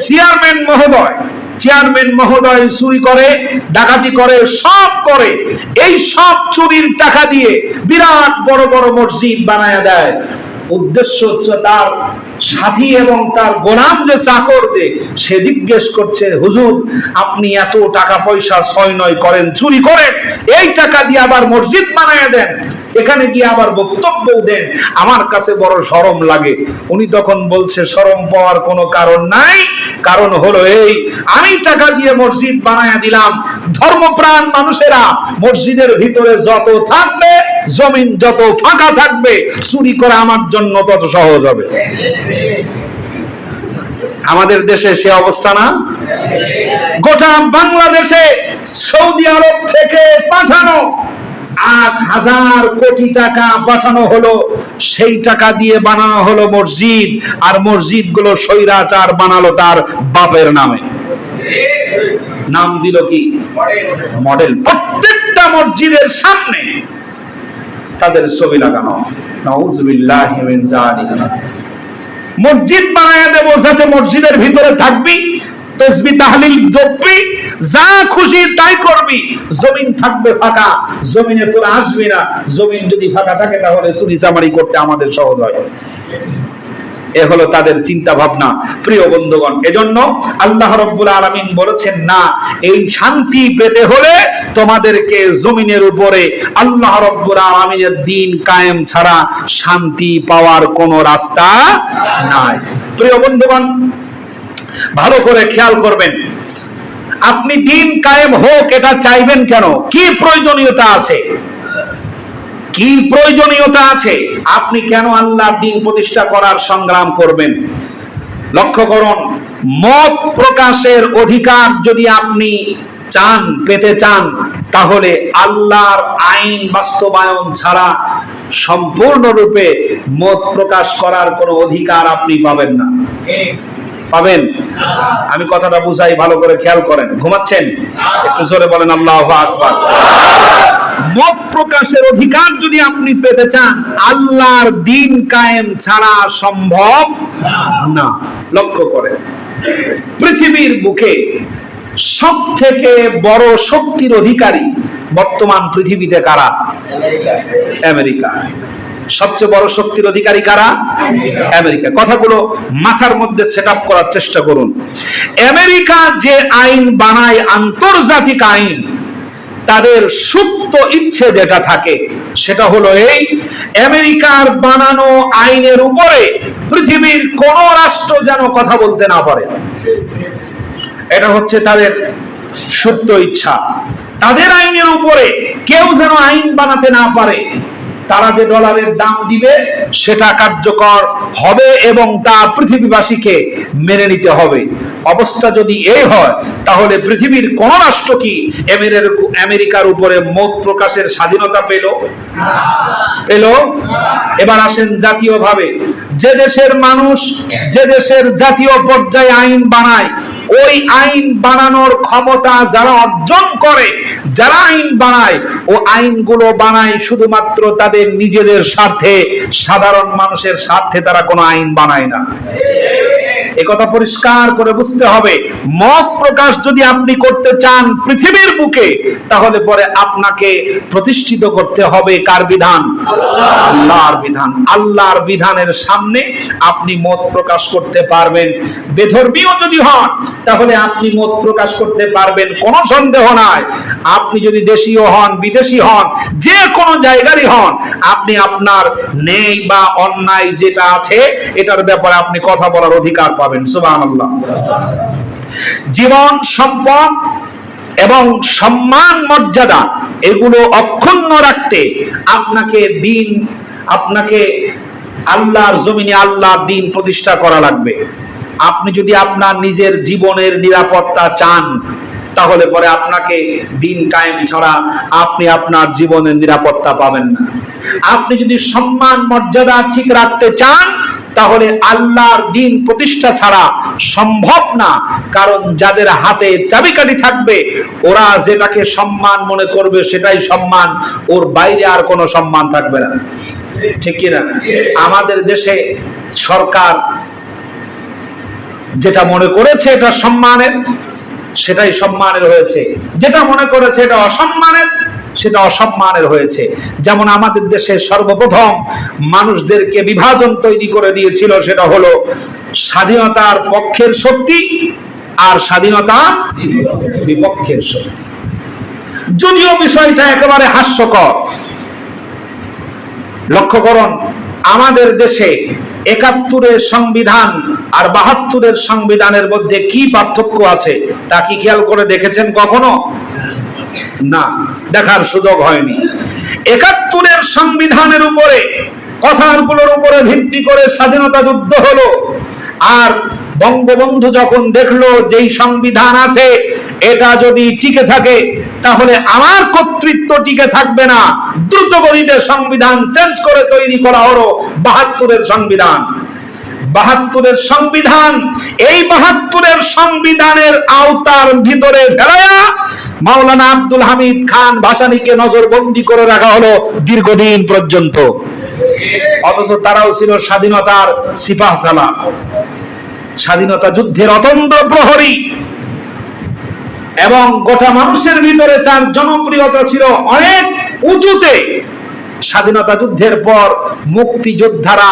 Chairman মহোদয় চুরি করে, ডাকাতি করে, সব করে। এই সব চুরির টাকা দিয়ে বিরাট বড় বড় মসজিদ বানায়া দেয়। উদ্দেশ্য হচ্ছে তার সাথী এবং তার গোলাম যে চাকর, যে সে জিজ্ঞেস করছে, হুজুর আপনি এত টাকা পয়সা 6-9 করেন, চুরি করেন, এই টাকা দিয়ে আবার মসজিদ বানায়া দেন, এখানে গিয়ে আবার বক্তব্য দেন, আমার কাছে বড় শরম লাগে। উনি তখন বলছে, শরম পাওয়ার কোনো কারণ নাই, কারণ হলো এই, আমি টাকা দিয়ে মসজিদ বানায়া দিলাম, ধর্মপ্রাণ মানুষেরা মসজিদের ভিতরে যত থাকবে, জমিন যত ফাঁকা থাকবে, চুরি করা আমার জন্য তত সহজ হবে। আমাদের দেশে সে অবস্থা না? গোটা বাংলাদেশে সৌদি আরব থেকে পাঠানো 8,000 কোটি টাকা পাঠানো হলো, সেই টাকা দিয়ে বানানো হলো মসজিদ, আর মসজিদ গুলো স্বৈরাচার বানালো তার বাপের নামে। নাম দিল কি? মডেল। প্রত্যেকটা মসজিদের সামনে তাদের ছবি লাগানো। নাউযুবিল্লাহি মিন যালিক। মসজিদ বানায়া দেব যাতে মসজিদের ভিতরে থাকবি, তাসবিহ তাহলিল জপবি, যা খুশি তাই করবি, জমিন থাকবে ফাঁকা, জমিনে তোরা আসবি না। জমিন যদি ফাঁকা থাকে তাহলে চুরি চামারি করতে আমাদের সহজ হয়। এ হলো তাদের চিন্তা ভাবনা। প্রিয় বন্ধুগণ, এজন্য আল্লাহ রাব্বুল আলামিন বলেছেন, না, এই শান্তি পেতে হলে তোমাদেরকে জমিনের উপরে আল্লাহ রাব্বুল আলামিনের দ্বীন কায়েম ছাড়া শান্তি পাওয়ার কোনো রাস্তা নাই। প্রিয় বন্ধুগণ, ভালো করে খেয়াল করবেন, আপনি দ্বীন কায়েম হোক এটা চাইবেন কেন? কি প্রয়োজনীয়তা আছে? কি প্রয়োজনীয়তা আছে? আপনি কেন আল্লাহর দ্বীন প্রতিষ্ঠা করার সংগ্রাম করবেন? লক্ষ্য করুন, মত প্রকাশের অধিকার যদি আপনি চান, পেতে চান, তাহলে আল্লাহর আইন বাস্তবায়ন ছাড়া সম্পূর্ণরূপে মত প্রকাশ করার কোনো অধিকার আপনি পাবেন না। পাবেন? আমি কথাটা বুঝাই, ভালো করে খেয়াল করেন। ঘুমাচ্ছেন? একটু জোরে বলেন আল্লাহু আকবার। মত প্রকাশের অধিকার যদি আপনি পেতে চান, আল্লাহর দ্বীন কায়েম ছাড়া সম্ভব না। লক্ষ্য করেন, পৃথিবীর বুকে সব থেকে বড় শক্তির অধিকারী বর্তমান পৃথিবীতে কারা? আমেরিকা। সবচেয়ে বড় শক্তির অধিকারী কারা? আমেরিকা। কথাগুলো মাথার মধ্যে সেট আপ করার চেষ্টা করুন। আমেরিকা যে আইন বানায়, আন্তর্জাতিক আইন, তাদের সুপ্ত ইচ্ছে যেটা থাকে সেটা হলো এই, আমেরিকার বানানো আইনের উপরে পৃথিবীর কোন রাষ্ট্র যেন কথা বলতে না পারে। এটা হচ্ছে তাদের সুপ্ত ইচ্ছা। তাদের আইনের উপরে কেউ যেন আইন বানাতে না পারে। তারা যে ডলারের দাম দিবে সেটা কার্যকর হবে এবং তা পৃথিবীবাসীকে মেনে নিতে হবে। অবস্থা যদি এই হয়, তাহলে পৃথিবীর কোন রাষ্ট্র কি আমেরিকার উপরে মত প্রকাশের স্বাধীনতা পেল? এবার আসেন জাতীয়ভাবে, যে দেশের মানুষ, যে দেশের জাতীয় পর্যায়ে আইন বানায়, ওই আইন বানানোর ক্ষমতা যারা অর্জন করে, যারা আইন বানায়, ও আইনগুলো বানায় শুধুমাত্র তাদের নিজেদের স্বার্থে, সাধারণ মানুষের স্বার্থে তারা কোনো আইন বানায় না। একথা পরিষ্কার করে বুঝতে হবে। মত প্রকাশ যদি আপনি করতে চান পৃথিবীর বুকে, তাহলে পরে আপনাকে প্রতিষ্ঠিত করতে হবে কার বিধান? আল্লাহর বিধান। আল্লাহর বিধানের সামনে আপনি মত প্রকাশ করতে পারবেন। বেধর্মীয় যদি হন, তাহলে আপনি মত প্রকাশ করতে পারবেন, কোনো সন্দেহ নাই। আপনি যদি দেশীয় হন, বিদেশি হন, যে কোনো জায়গারই হন, আপনি আপনার ন্যায় বা অন্যায় যেটা আছে এটার ব্যাপারে আপনি কথা বলার অধিকার পাবেন। সুবহানাল্লাহ। জীবন, সম্পদ এবং সম্মান, মর্যাদা এগুলো অক্ষুণ্ণ রাখতে আপনাকে আল্লাহর জমিনে আল্লাহর দ্বীন প্রতিষ্ঠা করা লাগবে। আপনি যদি আপনার নিজের জীবনের নিরাপত্তা চান, তাহলে পরে আপনাকে দ্বীন কায়েম ছাড়া আপনি আপনার জীবনের নিরাপত্তা পাবেন না। আপনি যদি সম্মান মর্যাদা ঠিক রাখতে চান, তাহলে আল্লাহর দ্বীন প্রতিষ্ঠা ছাড়া সম্ভব না। কারণ যাদের হাতে চাবিকাঠি থাকবে, ওরা যেটাকে সম্মান মনে করবে সেটাই সম্মান, ওর বাইরে আর কোনো সম্মান থাকবে না। ঠিক কিনা? আমাদের দেশে সরকার যেটা মনে করেছে এটা সম্মানের, সেটাই সম্মানের হয়েছে, যেটা মনে করেছে এটা অসম্মানের, সেটা অসম্মানের হয়েছে। যেমন আমাদের দেশে সর্বপ্রথম মানুষদেরকে বিভাজন তৈরি করে দিয়েছিল, সেটা হলো স্বাধীনতার পক্ষের শক্তি আর স্বাধীনতার বিপক্ষের শক্তি। যদিও বিষয়টা একেবারে হাস্যকর। লক্ষ্য করুন, আমাদের দেশে ৭১-এর সংবিধান আর ৭২-এর সংবিধানের মধ্যে কি পার্থক্য আছে তা কি খেয়াল করে দেখেছেন কখনো? না, দেখার সুযোগ হয়নি। ৭১-এর সংবিধানের উপরে, কথাগুলোর উপরে ভিত্তি করে স্বাধীনতা যুদ্ধ হলো। আর বঙ্গবন্ধু যখন দেখলো যেই সংবিধান আছে এটা যদি টিকে থাকে তাহলে আমার কর্তৃত্ব টিকে থাকবে না, দ্রুত গতিতে সংবিধান চেঞ্জ করে তৈরি করা হলো ৭২-এর সংবিধান। ৭২-এর সংবিধান, এই ৭২-এর সংবিধানের আওতার ভিতরে ফেলায়া মাওলানা আব্দুল হামিদ খান ভাসানীকে নজরবন্দি করে রাখা হলো দীর্ঘদিন পর্যন্ত। অথচ তারাও ছিল স্বাধীনতার সিপাহসালার, স্বাধীনতা যুদ্ধের অতন্দ্র প্রহরী, এবং গোটা মানুষের ভিতরে তার জনপ্রিয়তা ছিল অনেক উঁচুতে। স্বাধীনতা যুদ্ধের পর মুক্তিযোদ্ধারা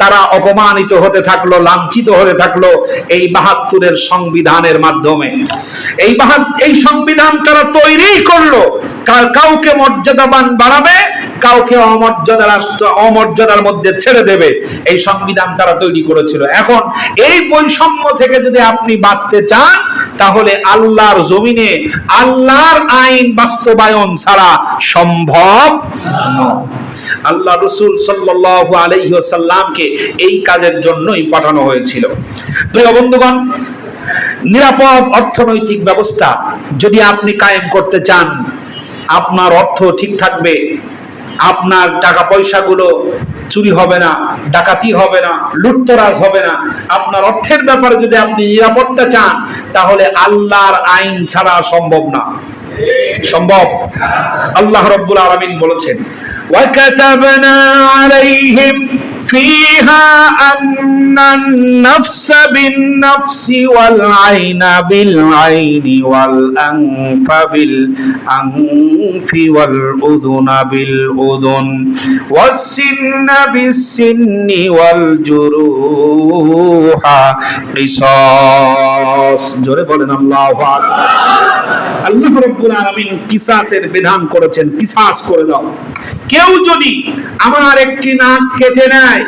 তারা অপমানিত হতে থাকলো, লাঞ্ছিত হতে থাকলো এই ৭২-এর সংবিধানের মাধ্যমে। এই সংবিধান তারা তৈরি করলো, কাউকে মর্যাদাবান বাড়াবে, কাউকে অমর্যাদার মধ্যে ছেড়ে দেবে, এই সংবিধান তারা তৈরি করেছিল। এখন এই বৈষম্য থেকে যদি আপনি বাঁচতে চান তাহলে আল্লাহর জমিনে আল্লাহর আইন বাস্তবায়ন ছাড়া সম্ভব নয়। আল্লাহ রাসূল সাল্লাল্লাহু আলাইহি ওয়াসাল্লামকে এই কাজের জন্যই পাঠানো হয়েছিল। প্রিয় বন্ধুগণ, নিরাপদ অর্থনৈতিক ব্যবস্থা যদি আপনি কায়েম করতে চান, আপনার অর্থ ঠিক থাকবে, আপনার টাকা পয়সাগুলো চুরি হবে না, ডাকাতি হবে না, লুটতরাজ হবে না। আপনার অর্থের ব্যাপারে যদি আপনি নিরাপত্তা চান তাহলে আল্লাহর আইন ছাড়া সম্ভব না। সম্ভব? আল্লাহ রাব্বুল আলামিন বলেছেন, وَكَتَبْنَا عَلَيْهِمْ فِيهَا أَنَّ النَّفْسَ بِالنَّفْسِ وَالْعَيْنَ بِالْعَيْنِ وَالْأَنفَ بِالْأَنفِ وَالْأُذُنَ بِالْأُذُنِ وَالسِّنَّ بِالسِّنِّ وَالْجُرُوحَ قِصَاص। জোরে বলেন আল্লাহু আকবার। আল্লাহ রাব্বুল আলামিন কিসাসের বিধান করেছেন, কিসাস করে দাও। কেউ যদি আমার একটি নাক কেটে নেয়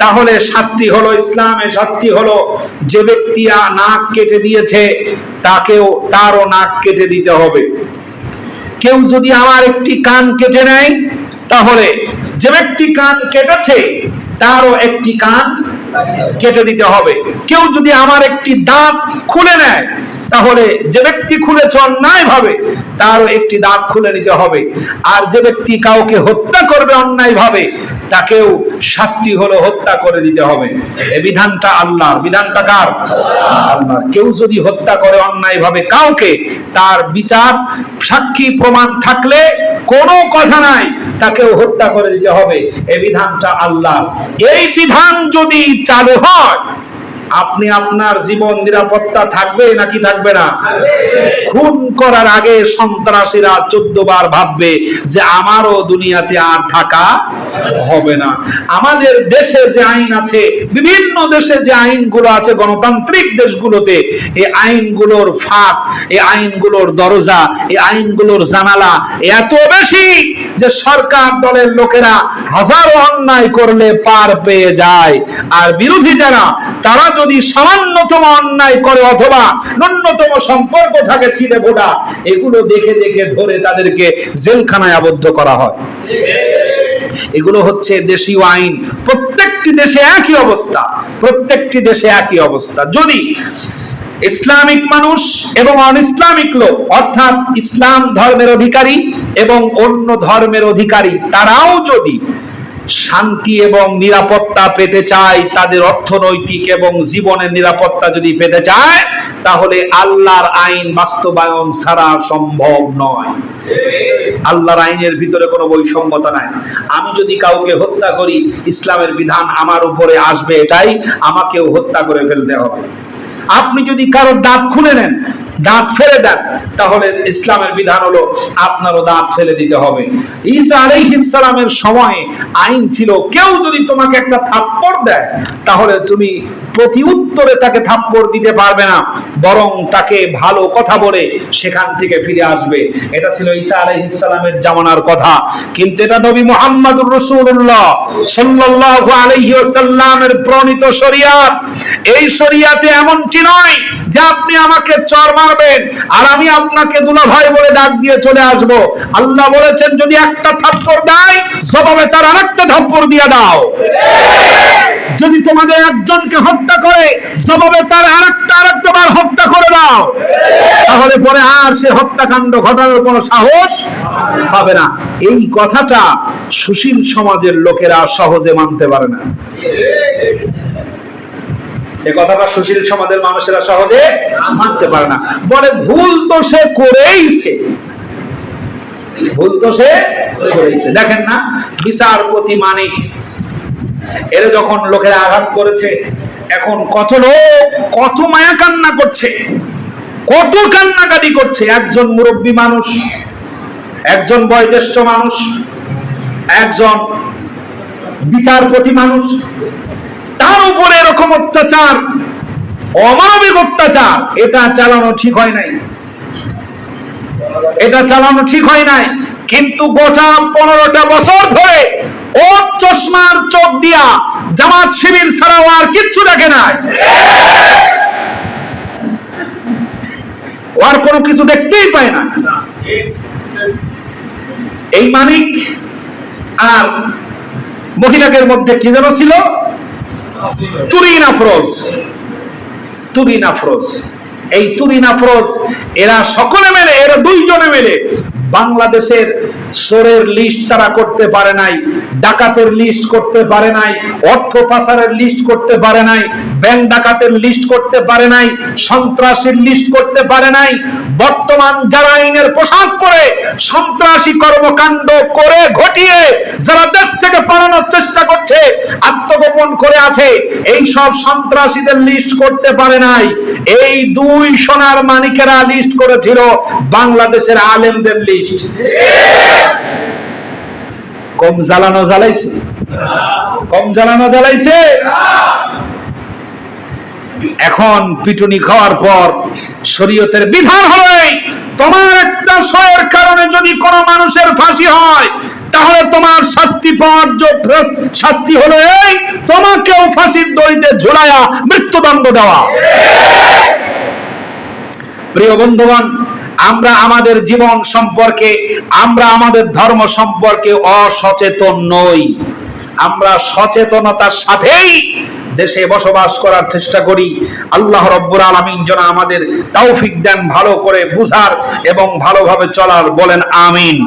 তাহলে শাস্তি হলো, ইসলামে শাস্তি হলো যে ব্যক্তি নাক কেটে দিয়েছে তারও নাক কেটে দিতে হবে। কেউ যদি আমার একটি কান কেটে নেয় তাহলে যে ব্যক্তি কান কেটেছে তারও একটি কান কেটে দিতে হবে। কেউ যদি আমার একটি দাঁত খুলে নেয় তাহলে যে ব্যক্তি খুলেছে অন্যায় ভাবে তারও একটি দাঁত খুলে নিতে হবে। আর যে ব্যক্তি কাউকে হত্যা করবে অন্যায় ভাবে তাকেও শাস্তি হলো হত্যা করে দিতে হবে। এই বিধানটা আল্লাহর। বিধানটা কার? আল্লাহর। কেউ যদি হত্যা করে অন্যায় ভাবে কাউকে, তার বিচার সাক্ষী প্রমাণ থাকলে কোনো কথা নাই, তাকেও হত্যা করে দিতে হবে। এই বিধানটা আল্লাহর। এই বিধান যদি চালু হয় আপনি আপনার জীবন নিরাপত্তা থাকবে নাকি থাকবে না? খুন করার আগে সন্ত্রাসীরা 14 বার ভাববে যে আমারও দুনিয়াতে আর থাকা হবে না। আমাদের দেশে যে আইন আছে, বিভিন্ন দেশে যে আইনগুলো আছে গণতান্ত্রিক দেশগুলোতে, এই আইনগুলোর ফাঁক, এই আইনগুলোর দরজা, এই আইনগুলোর জানালা এত বেশি যে সরকার দলের লোকেরা হাজারো অন্যায় করলে পার পেয়ে যায়। আর বিরোধী যারা, তারা যদি সামান্যতম অন্যায় করে অথবা ন্যূনতম সম্পর্ক থাকে ছিঁড়ে ফোটা, এগুলো দেখে দেখে ধরে তাদেরকে জেলখানায় আবদ্ধ করা হয়। এগুলো হচ্ছে দেশীয় আইন। প্রত্যেকটি দেশে একই অবস্থা, প্রত্যেকটি দেশে একই অবস্থা। যদি ইসলামিক মানুষ এবং অন ইসলামিক লোক, অর্থাৎ ইসলাম ধর্মের অধিকারী এবং অন্য ধর্মের অধিকারী, তারাও যদি শান্তি এবং নিরাপত্তা পেতে চায়, তাদের অর্থনৈতিক এবং জীবনের নিরাপত্তা যদি পেতে চায়, তাহলে আল্লাহর আইন বাস্তবায়ন ছাড়া সম্ভব নয়। আল্লাহর আইনের ভিতরে কোনো বৈষম্যতা নাই। আমি যদি কাউকে হত্যা করি, ইসলামের বিধান আমার উপরে আসবে এটাই, আমাকেও হত্যা করে ফেলতে হবে। আপনি যদি কারো দাঁত খুলে নেন, দাঁত ফেলে দেন, তাহলে ইসলামের বিধান হলো আপনারও দাঁত ফেলে দিতে হবে। ঈসা আলাইহিস সালামের সময়ে আইন ছিল কেউ যদি তোমাকে একটা থাপ্পড় দেয় তাহলে তুমি প্রতি উত্তরে তাকে থাপ্পড় দিতে পারবে না, বরং তাকে ভালো কথা বলে সেখান থেকে ফিরে আসবে। এটা ছিল ঈসা আলাইহিস সালামের জামানার কথা। কিন্তু এটা নবী মুহাম্মদুর রাসূলুল্লাহ সাল্লাল্লাহু আলাইহি ওয়াসাল্লামের প্রণীত শরিয়াত। এই শরিয়াতে এমনটি নয় যে আপনি আমাকে চর মারবেন আর আমি আপনাকে দুলাভাই বলে ডাক দিয়ে চলে আসব। আল্লাহ বলেছেন যদি একটা থাপ্পড় দেয় জবাবে তার আরেকটা থাপ্পড় দিয়ে দাও। যদি তোমাদের একজনকে হত্যা করে জবাবে তার আরেকবার হত্যা করে দাও, তাহলে পরে আর সে হত্যাকাণ্ড ঘটানোর কোনো সাহস পাবে না। এই কথাটা সুশীল সমাজের লোকেরা সহজে মানতে পারে না। এই কথাটা সুশীল সমাজের মানুষেরা সহজে মানতে পারে না, বলে ভুল তো সে করেইছে, ভুল তো সে করেইছে। দেখেন না বিচারপতি মানিক, এর যখন লোকেরা আঘাত করেছে, এখন কত লোক কত মায়া কান্না করছে, কত কান্নাকাটি করছে। একজন মুরব্বী মানুষ, একজন বয়োজ্যেষ্ঠ মানুষ, একজন বিচারপতি মানুষ, তার উপরে এরকম অত্যাচার, অমানবিক অত্যাচার, এটা চালানো ঠিক হয় নাই, এটা চালানো ঠিক হয় নাই। কিন্তু গোটা 15টা বছর ধরে ও চশমার চোখ দিয়া জামাত শিবির ছাড়াও আর কিচ্ছু দেখে নাই, আর কোনো কিছু দেখতেই পায় না। এই মানিক আর মহিলাদের মধ্যে কি যেন ছিল, তুরিন আফরোজ, তুরিন আফরোজ। এই তুরিন আফরোজ এরা সকলে মিলে, এরা দুইজনে মিলে বাংলাদেশের চোরের লিস্ট তারা করতে পারে নাই, ডাকাতের লিস্ট করতে পারে নাই, অর্থ পাচারের লিস্ট করতে পারে নাই, ব্যাংক ডাকাতের লিস্ট করতে পারে নাই, সন্ত্রাসীর লিস্ট করতে পারে নাই। বর্তমান যারা আইনের পোশাক পরে সন্ত্রাসী কর্মকাণ্ড করে ঘটিয়ে যারা দেশ থেকে পালানোর চেষ্টা করছে, আত্মগোপন করে আছে, এই সব সন্ত্রাসীদের লিস্ট করতে পারে নাই। এই দুই সোনার মানিকেরা লিস্ট করেছিল বাংলাদেশের আলেমদের লিস্ট। কম জ্বালানো জ্বালাইছে, কম জ্বালানো জ্বালাইছে। এখন পিটুনি খাওয়ার পর শরীয়তের বিধান হলো তোমার একটা সয়ের কারণে যদি কোনো মানুষের ফাঁসি হয় তাহলে তোমার শাস্তি পাওয়ার শাস্তি হলো এই, তোমাকেও ফাঁসির দড়িতে ঝুলায়া মৃত্যুদণ্ড দেওয়া। প্রিয় বন্ধুগণ, আমরা আমাদের জীবন সম্পর্কে, আমরা আমাদের ধর্ম সম্পর্কে অসচেতন নই। আমরা সচেতনতার সাথেই দেশে বসবাস করার চেষ্টা করি। আল্লাহ রাব্বুল আলামিন যেন আমাদের তৌফিক দেন ভালো করে বুঝার এবং ভালোভাবে চলার। বলেন আমিন।